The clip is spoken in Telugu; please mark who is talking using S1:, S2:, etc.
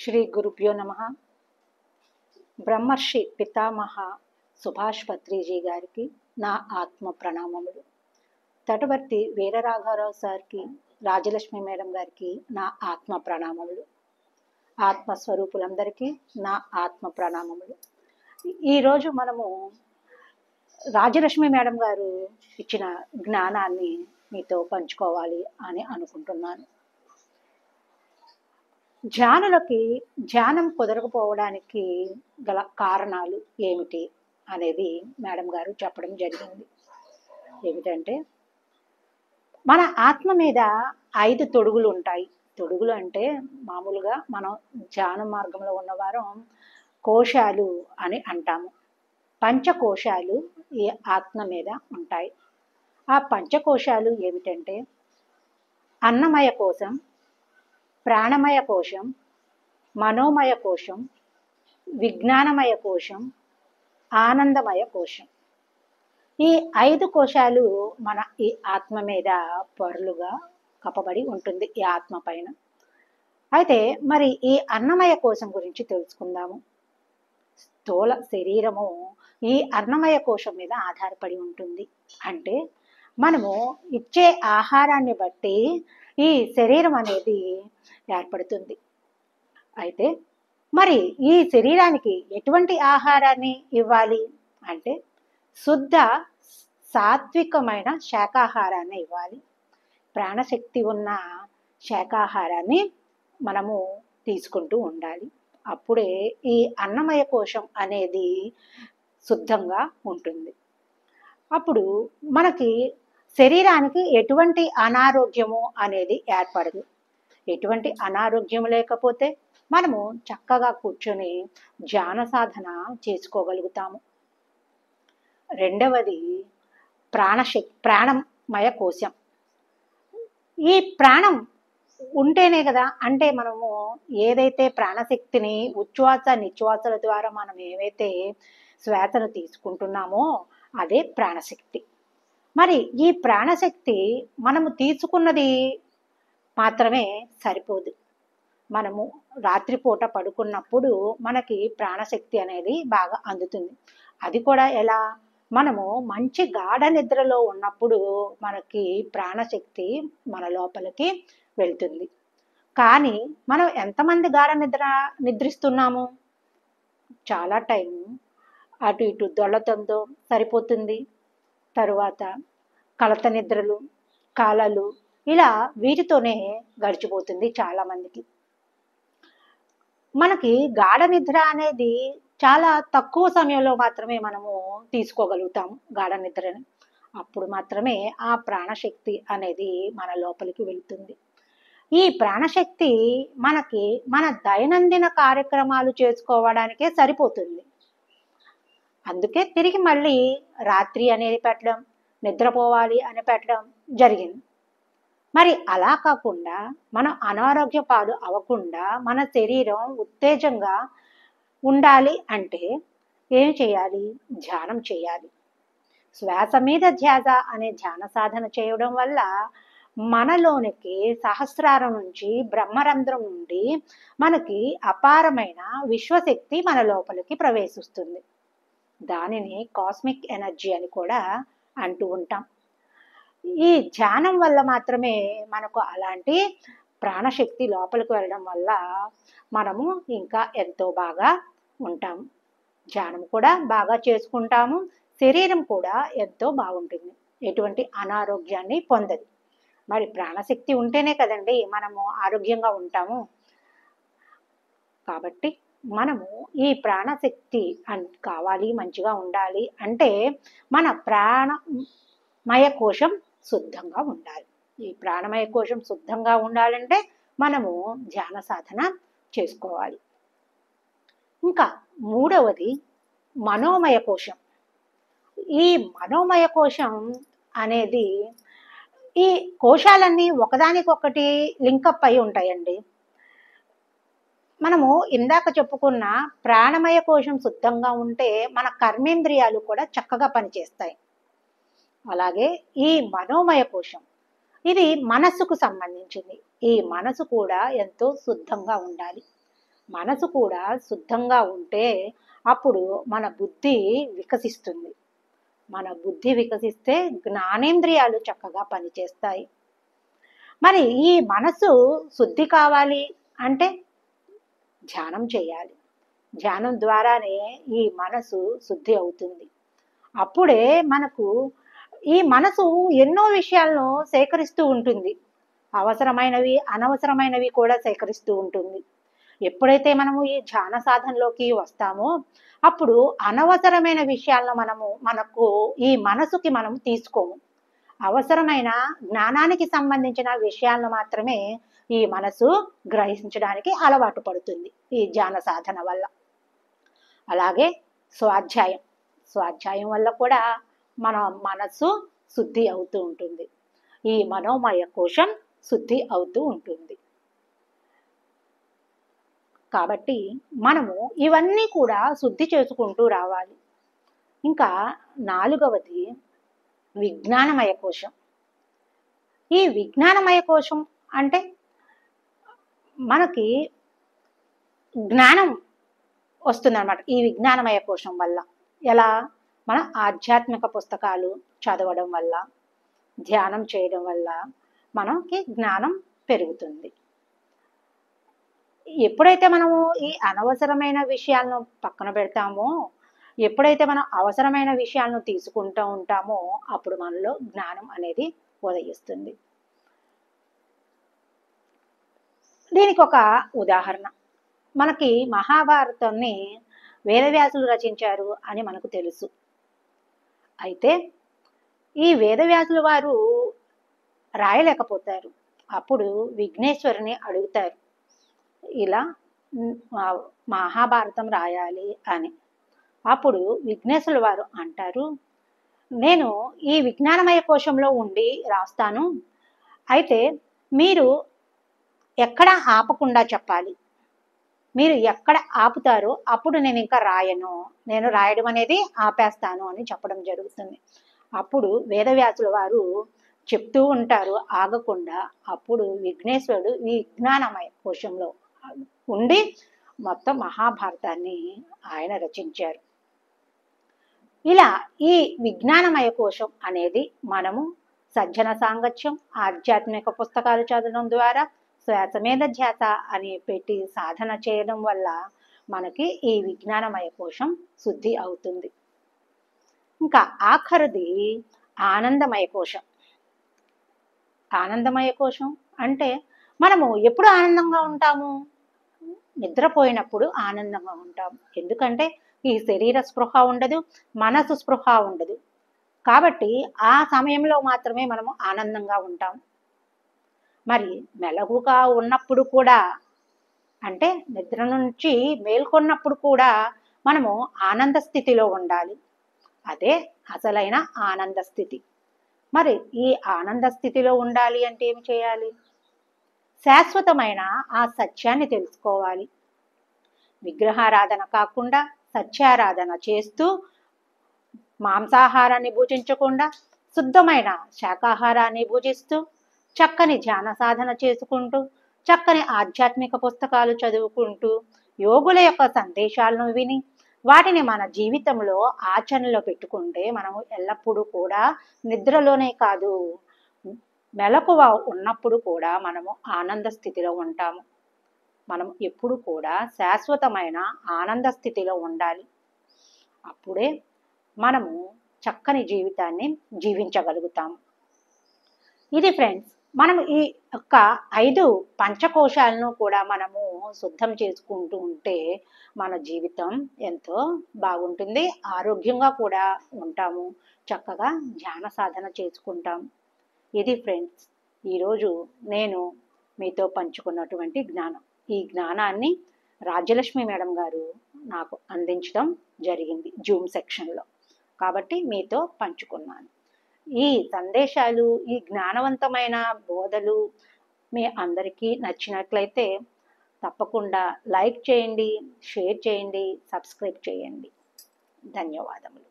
S1: శ్రీ గురుభ్యో నమ. బ్రహ్మర్షి పితామహ సుభాష్ పత్రిజీ గారికి నా ఆత్మ ప్రణామములు. తటవర్తి వీరరాఘవరావు సార్కి, రాజలక్ష్మి మేడం గారికి నా ఆత్మ ప్రణామములు. ఆత్మస్వరూపులందరికీ నా ఆత్మ ప్రణామములు. ఈరోజు మనము రాజలక్ష్మి మేడం గారు ఇచ్చిన జ్ఞానాన్ని మీతో పంచుకోవాలి అని అనుకుంటున్నాను. ధ్యానం కుదరకపోవడానికి గల కారణాలు ఏమిటి అనేది మేడం గారు చెప్పడం జరిగింది. ఏమిటంటే, మన ఆత్మ మీద 5 తొడుగులు ఉంటాయి. తొడుగులు అంటే మామూలుగా మనం ధ్యాన మార్గంలో ఉన్నవారం కోశాలు అని అంటాము. పంచకోశాలు ఈ ఆత్మ మీద ఉంటాయి. ఆ పంచకోశాలు ఏమిటంటే అన్నమయ కోశం, ప్రాణమయ కోశం, మనోమయ కోశం, విజ్ఞానమయ కోశం, ఆనందమయ కోశం. ఈ 5 కోశాలు మన ఈ ఆత్మ మీద పొరలుగా కప్పబడి ఉంటుంది, ఈ ఆత్మ పైన. అయితే మరి ఈ అన్నమయ కోశం గురించి తెలుసుకుందాము. స్థూల శరీరము ఈ అన్నమయ కోశం మీద ఆధారపడి ఉంటుంది. అంటే మనము ఇచ్చే ఆహారాన్ని బట్టి ఈ శరీరం అనేది ఏర్పడుతుంది. అయితే మరి ఈ శరీరానికి ఎటువంటి ఆహారాన్ని ఇవ్వాలి అంటే శుద్ధ సాత్వికమైన శాకాహారాన్ని ఇవ్వాలి. ప్రాణశక్తి ఉన్న శాకాహారాన్ని మనము తీసుకుంటూ ఉండాలి. అప్పుడే ఈ అన్నమయ కోశం అనేది శుద్ధంగా ఉంటుంది. అప్పుడు మనకి శరీరానికి ఎటువంటి అనారోగ్యము అనేది ఏర్పడదు. ఎటువంటి అనారోగ్యం లేకపోతే మనము చక్కగా కూర్చొని ధ్యాన సాధన చేసుకోగలుగుతాము. రెండవది ప్రాణమయ కోశం. ఈ ప్రాణం ఉంటేనే కదా, అంటే మనము ఏదైతే ప్రాణశక్తిని ఉచ్ఛ్వాస నిశ్వాసల ద్వారా మనం ఏవైతే శ్వాసను తీసుకుంటున్నామో అదే ప్రాణశక్తి. మరి ఈ ప్రాణశక్తి మనము తీసుకున్నది మాత్రమే సరిపోదు. మనము రాత్రిపూట పడుకున్నప్పుడు మనకి ప్రాణశక్తి అనేది బాగా అందుతుంది. అది కూడా ఎలా? మనము మంచి గాఢ నిద్రలో ఉన్నప్పుడు మనకి ప్రాణశక్తి మన లోపలికి వెళ్తుంది. కానీ మనం ఎంతమంది గాఢ నిద్రిస్తున్నాము? చాలా టైం అటు ఇటు దొళ్ళతంతో సరిపోతుంది. తరువాత కలత నిద్రలు, కాలాలు, ఇలా వీటితోనే గడిచిపోతుంది చాలా మందికి. మనకి గాఢ నిద్ర అనేది చాలా తక్కువ సమయంలో మాత్రమే మనము తీసుకోగలుగుతాము గాఢ నిద్రని. అప్పుడు మాత్రమే ఆ ప్రాణశక్తి అనేది మన లోపలికి వెళుతుంది. ఈ ప్రాణశక్తి మనకి మన దైనందిన కార్యక్రమాలు చేసుకోవడానికే సరిపోతుంది. అందుకే తిరిగి మళ్ళీ రాత్రి అనేది పెట్టడం, నిద్రపోవాలి అని పెట్టడం జరిగింది. మరి అలా కాకుండా మనం అనారోగ్య పాలు అవ్వకుండా మన శరీరం ఉత్తేజంగా ఉండాలి అంటే ఏం చేయాలి? ధ్యానం చేయాలి. శ్వాస మీద ధ్యాస అనే ధ్యాన సాధన చేయడం వల్ల మనలోనికి సహస్రారం నుంచి, బ్రహ్మరంధ్రం నుండి మనకి అపారమైన విశ్వశక్తి మన లోపలికి ప్రవేశిస్తుంది. దానిని కాస్మిక్ ఎనర్జీ అని కూడా అంటూ ఉంటాం. ఈ ధ్యానం వల్ల మాత్రమే మనకు అలాంటి ప్రాణశక్తి లోపలికి వెళ్ళడం వల్ల మనము ఇంకా ఎంతో బాగా ఉంటాము. ధ్యానం కూడా బాగా చేసుకుంటాము. శరీరం కూడా ఎంతో బాగుంటుంది, ఎటువంటి అనారోగ్యాన్ని పొందదు. మరి ప్రాణశక్తి ఉంటేనే కదండి మనము ఆరోగ్యంగా ఉంటాము. కాబట్టి మనము ఈ ప్రాణశక్తి కావాలి, మంచిగా ఉండాలి అంటే మన ప్రాణమయ కోశం శుద్ధంగా ఉండాలి. ఈ ప్రాణమయ కోశం శుద్ధంగా ఉండాలంటే మనము ధ్యాన సాధన చేసుకోవాలి. ఇంకా మూడవది మనోమయ కోశం. ఈ మనోమయ కోశం అనేది, ఈ కోశాలన్నీ ఒకదానికొకటి లింకప్ అయి ఉంటాయండి. మనము ఇందాక చెప్పుకున్న ప్రాణమయ కోశం శుద్ధంగా ఉంటే మన కర్మేంద్రియాలు కూడా చక్కగా పనిచేస్తాయి. అలాగే ఈ మనోమయ కోశం, ఇది మనస్సుకు సంబంధించింది. ఈ మనసు కూడా ఎంతో శుద్ధంగా ఉండాలి. మనసు కూడా శుద్ధంగా ఉంటే అప్పుడు మన బుద్ధి వికసిస్తుంది. మన బుద్ధి వికసిస్తే జ్ఞానేంద్రియాలు చక్కగా పనిచేస్తాయి. మరి ఈ మనసు శుద్ధి కావాలి అంటే ధ్యానం చేయాలి. ధ్యానం ద్వారానే ఈ మనసు శుద్ధి అవుతుంది. అప్పుడే మనకు ఈ మనసు ఎన్నో విషయాలను సేకరిస్తూ ఉంటుంది. అవసరమైనవి అనవసరమైనవి కూడా సేకరిస్తూ ఉంటుంది. ఎప్పుడైతే మనము ఈ ధ్యాన సాధనలోకి వస్తామో అప్పుడు అనవసరమైన విషయాలను మనకు ఈ మనసుకి మనము తీసుకోము. అవసరమైన జ్ఞానానికి సంబంధించిన విషయాలను మాత్రమే ఈ మనసు గ్రహించడానికి అలవాటు పడుతుంది ఈ ధ్యాన సాధన వల్ల. అలాగే స్వాధ్యాయం వల్ల కూడా మన మనస్సు శుద్ధి అవుతూ ఉంటుంది. ఈ మనోమయ కోశం శుద్ధి అవుతూ ఉంటుంది. కాబట్టి మనము ఇవన్నీ కూడా శుద్ధి చేసుకుంటూ రావాలి. ఇంకా 4వది విజ్ఞానమయ కోశం. ఈ విజ్ఞానమయ కోశం అంటే మనకి జ్ఞానం వస్తుందన్నమాట ఈ విజ్ఞానమయ కోశం వల్ల. ఎలా? మన ఆధ్యాత్మిక పుస్తకాలు చదవడం వల్ల, ధ్యానం చేయడం వల్ల మనకి జ్ఞానం పెరుగుతుంది. ఎప్పుడైతే మనము ఈ అనవసరమైన విషయాలను పక్కన పెడతామో, ఎప్పుడైతే మనం అవసరమైన విషయాలను తీసుకుంటూ ఉంటామో అప్పుడు మనలో జ్ఞానం అనేది ఉదయిస్తుంది. దీనికి ఒక ఉదాహరణ, మనకి మహాభారతాన్ని వేదవ్యాసులు రచించారు అని మనకు తెలుసు. అయితే ఈ వేదవ్యాసుల వారు రాయలేకపోతారు. అప్పుడు విఘ్నేశ్వరుని అడుగుతారు, ఇలా మహాభారతం రాయాలి అని. అప్పుడు విఘ్నేశ్వరుల వారు అంటారు, నేను ఈ విజ్ఞానమయ కోశంలో ఉండి రాస్తాను. అయితే మీరు ఎక్కడ ఆపకుండా చెప్పాలి. మీరు ఎక్కడ ఆపుతారో అప్పుడు నేను ఇంకా రాయను, నేను రాయడం అనేది ఆపేస్తాను అని చెప్పడం జరుగుతుంది. అప్పుడు వేదవ్యాసుల వారు చెప్తూ ఉంటారు ఆగకుండా. అప్పుడు విఘ్నేశ్వరుడు విజ్ఞానమయ కోశంలో ఉండి మొత్తం మహాభారతాన్ని ఆయన రచించారు. ఇలా ఈ విజ్ఞానమయ కోశం అనేది మనము సజ్జన సాంగత్యం, ఆధ్యాత్మిక పుస్తకాలు చదవడం ద్వారా, శ్వాసమేధ ధ్యాస అని పెట్టి సాధన చేయడం వల్ల మనకి ఈ విజ్ఞానమయ కోశం శుద్ధి అవుతుంది. ఇంకా ఆఖరిది ఆనందమయ కోశం. ఆనందమయ కోశం అంటే మనము ఎప్పుడు ఆనందంగా ఉంటాము? నిద్రపోయినప్పుడు ఆనందంగా ఉంటాము. ఎందుకంటే ఈ శరీర స్పృహ ఉండదు, మనసు స్పృహ ఉండదు. కాబట్టి ఆ సమయంలో మాత్రమే మనము ఆనందంగా ఉంటాం. మరి మెలకుగా ఉన్నప్పుడు కూడా, అంటే నిద్ర నుంచి మేల్కొన్నప్పుడు కూడా మనము ఆనంద స్థితిలో ఉండాలి. అదే అసలైన ఆనంద స్థితి. మరి ఈ ఆనంద స్థితిలో ఉండాలి అంటే ఏం చేయాలి? శాశ్వతమైన ఆ సత్యాన్ని తెలుసుకోవాలి. విగ్రహారాధన కాకుండా సత్యారాధన చేస్తూ, మాంసాహారాన్ని భుజించకుండా శుద్ధమైన శాకాహారాన్ని భుజిస్తూ, చక్కని ధ్యాన సాధన చేసుకుంటూ, చక్కని ఆధ్యాత్మిక పుస్తకాలు చదువుకుంటూ, యోగుల యొక్క సందేశాలను విని వాటిని మన జీవితంలో ఆచరణలో పెట్టుకుంటే మనము ఎల్లప్పుడూ కూడా నిద్రలోనే కాదు, మెలకువ ఉన్నప్పుడు కూడా మనము ఆనంద స్థితిలో ఉంటాము. మనం ఎప్పుడు కూడా శాశ్వతమైన ఆనంద స్థితిలో ఉండాలి. అప్పుడే మనము చక్కని జీవితాన్ని జీవించగలుగుతాము. ఇది ఫ్రెండ్స్, మనం ఈ యొక్క 5 పంచకోశాలను కూడా మనము శుద్ధం చేసుకుంటూ ఉంటే మన జీవితం ఎంతో బాగుంటుంది. ఆరోగ్యంగా కూడా ఉంటాము, చక్కగా ధ్యాన సాధన చేసుకుంటాము. ఇది ఫ్రెండ్స్, ఈరోజు నేను మీతో పంచుకున్నటువంటి జ్ఞానం. ఈ జ్ఞానాన్ని రాజ్యలక్ష్మి మేడం గారు నాకు అందించడం జరిగింది జూమ్ సెక్షన్లో. కాబట్టి మీతో పంచుకున్నాను. ఈ సందేశాలు, ఈ జ్ఞానవంతమైన బోధలు మీ అందరికీ నచ్చినట్లయితే తప్పకుండా లైక్ చేయండి, షేర్ చేయండి, సబ్స్క్రైబ్ చేయండి. ధన్యవాదములు.